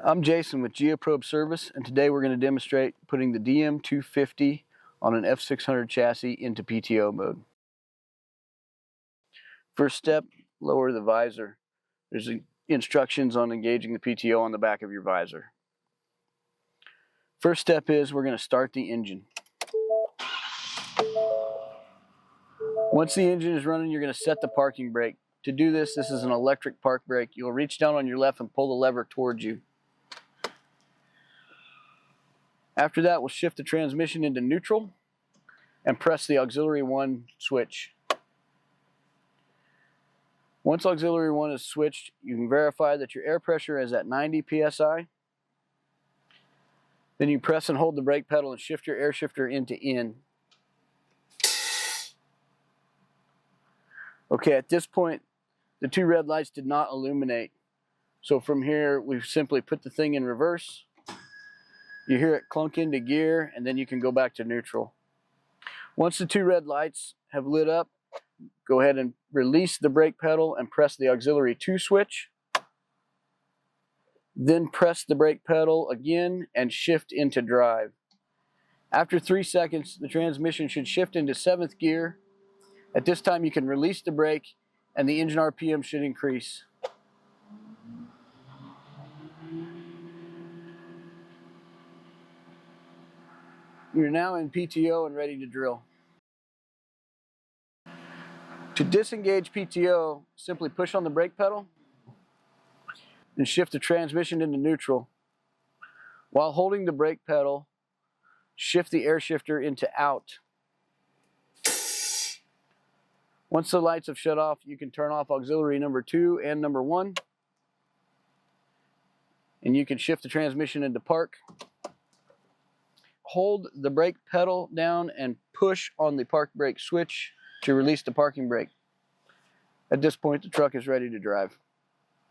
I'm Jason with Geoprobe Service, and today we're going to demonstrate putting the DM250 on an F600 chassis into PTO mode. First step, lower the visor. There's instructions on engaging the PTO on the back of your visor. First step is we're going to start the engine. Once the engine is running, you're going to set the parking brake. To do this, this is an electric park brake. You'll reach down on your left and pull the lever towards you. After that, we'll shift the transmission into neutral and press the auxiliary 1 switch. Once auxiliary 1 is switched, you can verify that your air pressure is at 90 psi. Then you press and hold the brake pedal and shift your air shifter into in. Okay, at this point, the two red lights did not illuminate. So from here, we simply put the thing in reverse. You hear it clunk into gear, and then you can go back to neutral. Once the two red lights have lit up, go ahead and release the brake pedal and press the auxiliary 2 switch. Then press the brake pedal again and shift into drive. After 3 seconds, the transmission should shift into 7th gear. At this time, you can release the brake and the engine RPM should increase. You're now in PTO and ready to drill. To disengage PTO, simply push on the brake pedal and shift the transmission into neutral. While holding the brake pedal, shift the air shifter into out. Once the lights have shut off, you can turn off auxiliary number 2 and number 1. And you can shift the transmission into park. Hold the brake pedal down and push on the park brake switch to release the parking brake. At this point, the truck is ready to drive.